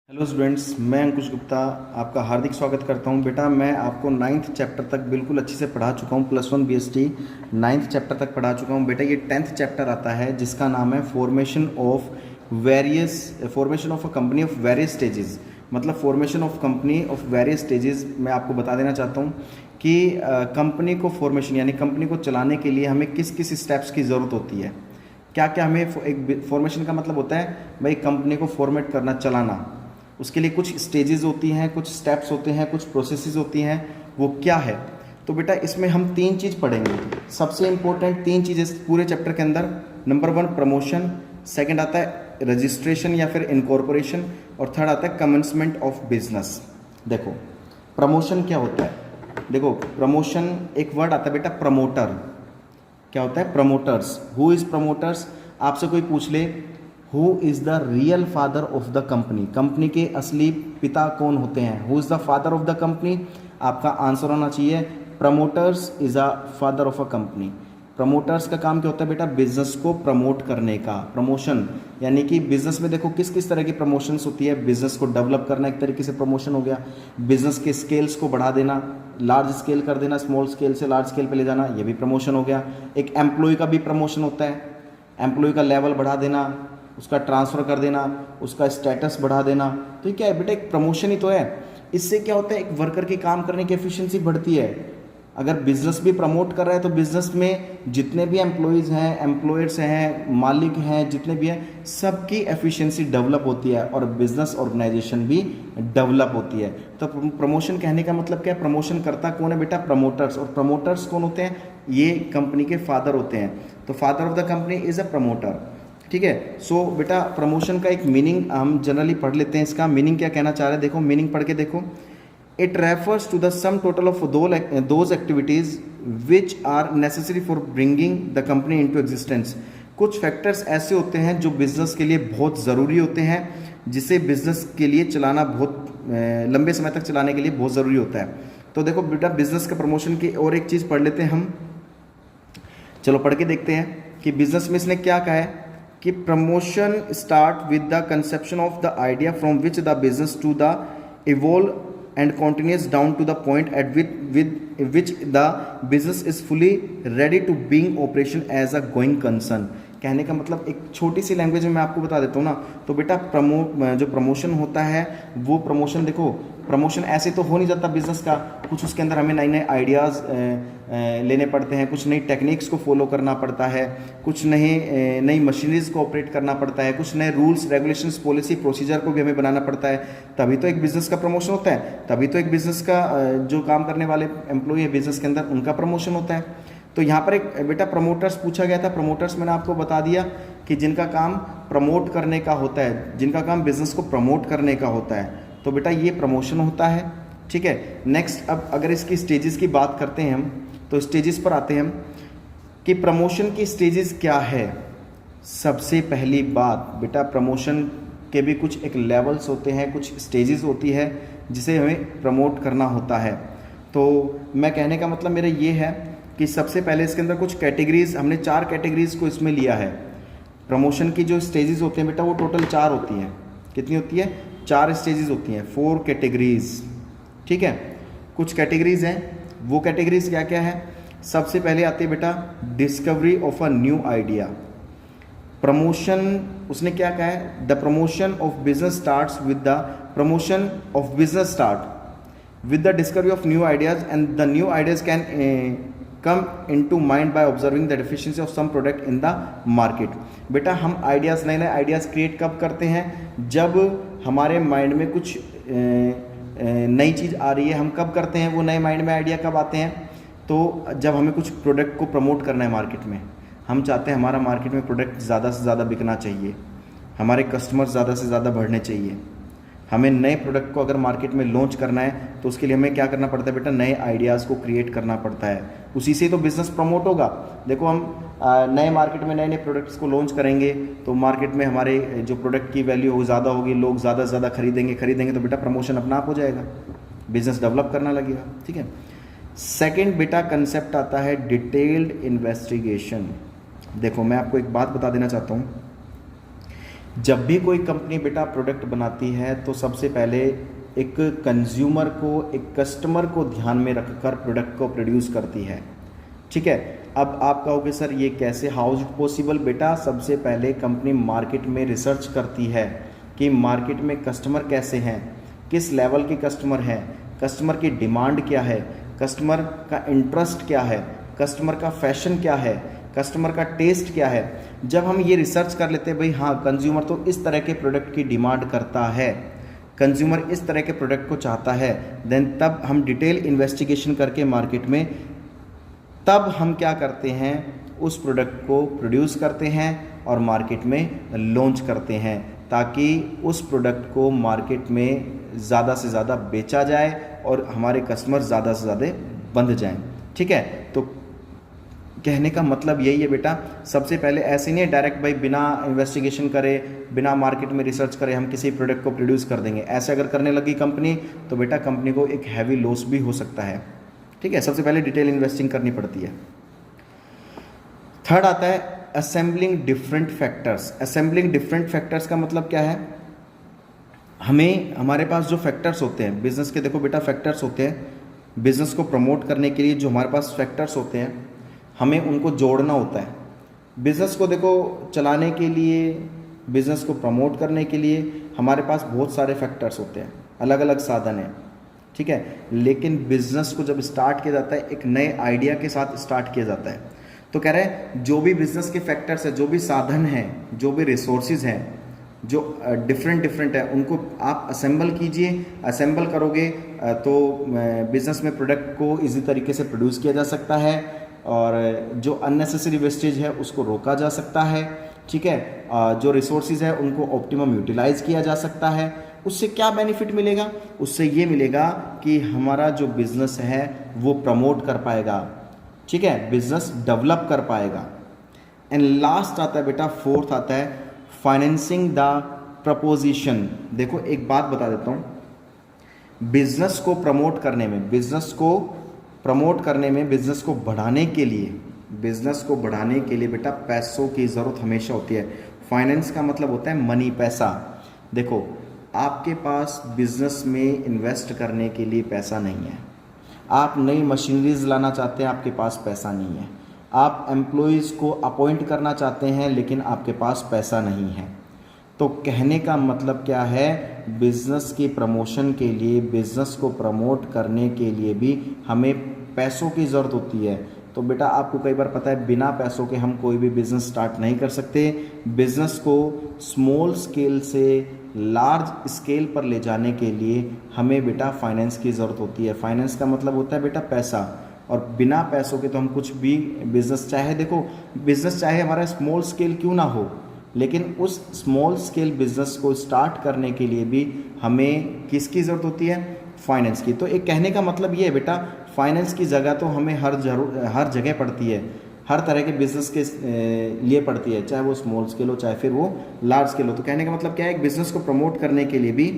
Hello students, मैं अंकुश गुप्ता आपका हार्दिक स्वागत करता हूं। बेटा मैं आपको 9th चैप्टर तक बिल्कुल अच्छे से पढ़ा चुका हूं। +1 BST 9th चैप्टर तक पढ़ा चुका हूं। बेटा ये 10th चैप्टर आता है जिसका नाम है formation of a company of various stages. मतलब formation of company of various stages. मैं आपको बता देना चाहता हूँ कि कंपनी को फॉर्मेशन यानी कंपनी को चलाने के लिए हमें किस किस स्टेप्स की ज़रूरत होती है। क्या क्या हमें एक फॉर्मेशन का मतलब होता है भाई कंपनी को फॉर्मेट करना, चलाना। उसके लिए कुछ स्टेजेस होती हैं, कुछ स्टेप्स होते हैं, कुछ प्रोसेसेस होती हैं। वो क्या है? तो बेटा इसमें हम 3 चीज़ पढ़ेंगे। सबसे इंपॉर्टेंट 3 चीज़ें पूरे चैप्टर के अंदर। नंबर 1 प्रमोशन, सेकंड आता है रजिस्ट्रेशन या फिर इनकॉर्पोरेशन, और थर्ड आता है कमेंसमेंट ऑफ बिजनेस। देखो प्रमोशन क्या होता है। देखो प्रमोशन एक वर्ड आता है बेटा प्रमोटर। क्या होता है? प्रमोटर्स। Who is promoters? आपसे कोई पूछ ले who is the real father of the company, company के असली पिता कौन होते हैं? Who is the father of the company? आपका आंसर होना चाहिए promoters is a father of a company. Promoters का काम क्या होता है बेटा? बिजनेस को प्रमोट करने का। प्रमोशन यानी कि बिजनेस में देखो किस किस तरह की प्रमोशंस होती है। बिजनेस को डेवलप करना एक तरीके से प्रमोशन हो गया। बिजनेस के स्केल्स को बढ़ा देना, लार्ज स्केल कर देना, स्मॉल स्केल से लार्ज स्केल पे ले जाना, ये भी प्रमोशन हो गया। एक एम्प्लॉय का भी प्रमोशन होता है। एम्प्लॉय का लेवल बढ़ा देना, उसका ट्रांसफ़र कर देना, उसका स्टेटस बढ़ा देना। तो ये क्या है बेटा? एक प्रमोशन ही तो है। इससे क्या होता है? एक वर्कर की काम करने की एफिशिएंसी बढ़ती है। अगर बिजनेस भी प्रमोट कर रहा है तो बिजनेस में जितने भी एम्प्लॉयज़ हैं, एम्प्लॉयर्स हैं, मालिक हैं, जितने भी हैं, सबकी एफिशिएंसी डेवलप होती है और बिजनेस ऑर्गेनाइजेशन भी डेवलप होती है। तो प्रमोशन कहने का मतलब क्या है? प्रमोशन करता कौन है बेटा? प्रमोटर्स। और प्रमोटर्स कौन होते हैं? ये कंपनी के फादर होते हैं। तो father of the company is a promoter. ठीक है। सो बेटा प्रमोशन का एक मीनिंग हम जनरली पढ़ लेते हैं। इसका मीनिंग क्या कहना चाह रहे हैं? देखो मीनिंग पढ़ के देखो। It refers to the sum total of those activities which are necessary for bringing the company into existence. कुछ फैक्टर्स ऐसे होते हैं जो बिजनेस के लिए बहुत ज़रूरी होते हैं, जिसे बिजनेस के लिए चलाना बहुत लंबे समय तक चलाने के लिए बहुत ज़रूरी होता है। तो देखो बेटा बिजनेस के प्रमोशन की और एक चीज़ पढ़ लेते हैं हम। चलो पढ़ के देखते हैं कि बिजनेस में इसने क्या कहा है कि promotion start with the conception of the idea from which the business to the evolve and continues down to the point at which the business is fully ready to being operation as a going concern. कहने का मतलब एक छोटी सी language में मैं आपको बता देता हूँ ना। तो बेटा जो प्रमोशन होता है वो प्रमोशन, देखो प्रमोशन ऐसे तो हो नहीं जाता बिजनेस का। कुछ उसके अंदर हमें नए नए आइडियाज़ लेने पड़ते हैं, कुछ नई टेक्निक्स को फॉलो करना पड़ता है, कुछ नई मशीनरीज को ऑपरेट करना पड़ता है, कुछ नए रूल्स रेगुलेशंस पॉलिसी प्रोसीजर को भी हमें बनाना पड़ता है। तभी तो एक बिज़नेस का प्रमोशन होता है। तभी तो एक बिज़नेस का जो काम करने वाले एम्प्लॉय है बिज़नेस के अंदर, उनका प्रमोशन होता है। तो यहाँ पर एक बेटा प्रमोटर्स पूछा गया था। प्रमोटर्स मैंने आपको बता दिया कि जिनका काम प्रमोट करने का होता है, जिनका काम बिजनेस को प्रमोट करने का होता है, तो बेटा ये प्रमोशन होता है। ठीक है। नेक्स्ट अब अगर इसकी स्टेजेस की बात करते हैं हम, तो स्टेजेस पर आते हैं हम कि प्रमोशन की स्टेजेस क्या है। सबसे पहली बात बेटा प्रमोशन के भी कुछ एक लेवल्स होते हैं, कुछ स्टेजेस होती है जिसे हमें प्रमोट करना होता है। तो मैं कहने का मतलब मेरा ये है कि सबसे पहले इसके अंदर कुछ कैटेगरीज, हमने 4 कैटेगरीज को इसमें लिया है। प्रमोशन की जो स्टेजेस होते हैं बेटा वो टोटल 4 होती हैं। कितनी होती है? 4 स्टेजेस होती हैं, 4 कैटेगरीज। ठीक है। कुछ कैटेगरीज हैं, वो कैटेगरीज क्या क्या है? सबसे पहले आती है बेटा discovery of a new idea. Promotion उसने क्या कहा है? The promotion of business starts with the promotion of business start with the discovery of new ideas and the new ideas can come into mind by observing the deficiency of some product in the market. बेटा हम ideas, नए नए ideas create कब करते हैं? जब हमारे mind में कुछ नई चीज़ आ रही है। हम कब करते हैं वो नए माइंड में आइडिया कब आते हैं? तो जब हमें कुछ प्रोडक्ट को प्रमोट करना है मार्केट में। हम चाहते हैं हमारा मार्केट में प्रोडक्ट ज़्यादा से ज़्यादा बिकना चाहिए, हमारे कस्टमर ज़्यादा से ज़्यादा बढ़ने चाहिए। हमें नए प्रोडक्ट को अगर मार्केट में लॉन्च करना है तो उसके लिए हमें क्या करना पड़ता है बेटा? नए आइडियाज़ को क्रिएट करना पड़ता है। उसी से तो बिज़नेस प्रमोट होगा। देखो हम नए मार्केट में नए नए प्रोडक्ट्स को लॉन्च करेंगे तो मार्केट में हमारे जो प्रोडक्ट की वैल्यू वो ज़्यादा होगी, लोग ज़्यादा से ज़्यादा खरीदेंगे तो बेटा प्रमोशन अपना आप हो जाएगा, बिज़नेस डेवलप करना लगेगा। ठीक है। सेकेंड बेटा कंसेप्ट आता है डिटेल्ड इन्वेस्टिगेशन। देखो मैं आपको एक बात बता देना चाहता हूँ, जब भी कोई कंपनी बेटा प्रोडक्ट बनाती है तो सबसे पहले एक कंज्यूमर को, एक कस्टमर को ध्यान में रखकर प्रोडक्ट को प्रोड्यूस करती है। ठीक है, अब आप कहोगे सर ये कैसे, हाउ इज इट पॉसिबल? बेटा सबसे पहले कंपनी मार्केट में रिसर्च करती है कि मार्केट में कस्टमर कैसे हैं, किस लेवल के कस्टमर हैं, कस्टमर की डिमांड क्या है, कस्टमर का इंटरेस्ट क्या है, कस्टमर का फैशन क्या है, कस्टमर का टेस्ट क्या है। जब हम ये रिसर्च कर लेते हैं भाई हाँ कंज्यूमर तो इस तरह के प्रोडक्ट की डिमांड करता है, कंज्यूमर इस तरह के प्रोडक्ट को चाहता है, देन तब हम डिटेल इन्वेस्टिगेशन करके मार्केट में तब हम क्या करते हैं, उस प्रोडक्ट को प्रोड्यूस करते हैं और मार्केट में लॉन्च करते हैं ताकि उस प्रोडक्ट को मार्केट में ज़्यादा से ज़्यादा बेचा जाए और हमारे कस्टमर ज़्यादा से ज़्यादा बंध जाएं। ठीक है, तो कहने का मतलब यही है बेटा, सबसे पहले ऐसे नहीं है डायरेक्ट भाई बिना इन्वेस्टिगेशन करे, बिना मार्केट में रिसर्च करे हम किसी प्रोडक्ट को प्रोड्यूस कर देंगे। ऐसे अगर करने लगी कंपनी तो बेटा कंपनी को एक हैवी लॉस भी हो सकता है। ठीक है, सबसे पहले डिटेल इन्वेस्टिंग करनी पड़ती है। थर्ड आता है assembling different factors. Assembling different factors का मतलब क्या है, हमें हमारे पास जो फैक्टर्स होते हैं बिजनेस के, देखो बेटा फैक्टर्स होते हैं बिजनेस को प्रमोट करने के लिए, जो हमारे पास फैक्टर्स होते हैं हमें उनको जोड़ना होता है। बिजनेस को देखो चलाने के लिए, बिजनेस को प्रमोट करने के लिए हमारे पास बहुत सारे फैक्टर्स होते हैं, अलग अलग साधन हैं। ठीक है, लेकिन बिजनेस को जब स्टार्ट किया जाता है एक नए आइडिया के साथ स्टार्ट किया जाता है, तो कह रहे हैं जो भी बिजनेस के फैक्टर्स है, जो भी साधन हैं, जो भी रिसोर्सेज हैं, जो डिफरेंट है, उनको आप असेंबल कीजिए। असेंबल करोगे तो बिजनेस में प्रोडक्ट को इजी तरीके से प्रोड्यूस किया जा सकता है और जो अननेसेसरी वेस्टेज है उसको रोका जा सकता है। ठीक है, जो रिसोर्सेज है उनको ऑप्टिमम यूटिलाइज किया जा सकता है। उससे क्या बेनिफिट मिलेगा? उससे ये मिलेगा कि हमारा जो बिजनेस है वो प्रमोट कर पाएगा। ठीक है, बिजनेस डेवलप कर पाएगा। एंड लास्ट आता है बेटा, फोर्थ आता है फाइनेंसिंग द प्रपोजिशन। देखो एक बात बता देता हूँ, बिजनेस को प्रमोट करने में, बिजनेस को प्रमोट करने में, बिजनेस को बढ़ाने के लिए, बिजनेस को बढ़ाने के लिए बेटा पैसों की ज़रूरत हमेशा होती है। फाइनेंस का मतलब होता है मनी, पैसा। देखो आपके पास बिजनेस में इन्वेस्ट करने के लिए पैसा नहीं है, आप नई मशीनरीज लाना चाहते हैं, आपके पास पैसा नहीं है, आप एम्प्लॉयज़ को अपॉइंट करना चाहते हैं लेकिन आपके पास पैसा नहीं है। तो कहने का मतलब क्या है, बिजनेस की प्रमोशन के लिए, बिजनेस को प्रमोट करने के लिए भी हमें पैसों की ज़रूरत होती है। तो बेटा आपको कई बार पता है बिना पैसों के हम कोई भी बिजनेस स्टार्ट नहीं कर सकते। बिजनेस को स्मॉल स्केल से लार्ज स्केल पर ले जाने के लिए हमें बेटा फाइनेंस की ज़रूरत होती है। फाइनेंस का मतलब होता है बेटा पैसा, और बिना पैसों के तो हम कुछ भी बिजनेस, चाहे देखो बिजनेस चाहे हमारा स्मॉल स्केल क्यों ना हो, लेकिन उस स्मॉल स्केल बिजनेस को स्टार्ट करने के लिए भी हमें किसकी ज़रूरत होती है? फाइनेंस की। तो एक कहने का मतलब ये है बेटा, फाइनेंस की जगह तो हमें हर जगह पड़ती है, हर तरह के बिजनेस के लिए पड़ती है, चाहे वो स्मॉल स्केल हो चाहे फिर वो लार्ज स्केल हो। तो कहने का मतलब क्या है, एक बिजनेस को प्रमोट करने के लिए भी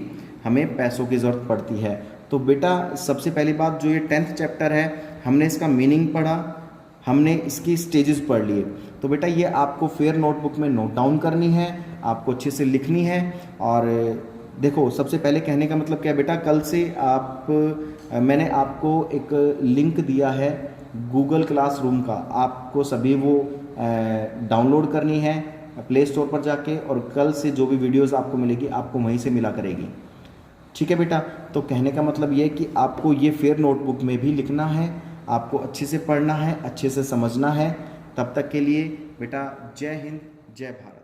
हमें पैसों की ज़रूरत पड़ती है। तो बेटा सबसे पहली बात, जो ये 10th चैप्टर है हमने इसका मीनिंग पढ़ा, हमने इसकी स्टेजेस पढ़ लिए। तो बेटा ये आपको फेयर नोटबुक में नोट डाउन करनी है, आपको अच्छे से लिखनी है। और देखो सबसे पहले कहने का मतलब क्या है बेटा, कल से मैंने आपको एक लिंक दिया है गूगल क्लासरूम का, आपको सभी वो डाउनलोड करनी है प्ले स्टोर पर जाके, और कल से जो भी वीडियोस आपको मिलेगी आपको वहीं से मिला करेगी। ठीक है बेटा, तो कहने का मतलब ये है कि आपको ये फेयर नोटबुक में भी लिखना है, आपको अच्छे से पढ़ना है, अच्छे से समझना है। तब तक के लिए बेटा जय हिंद, जय भारत।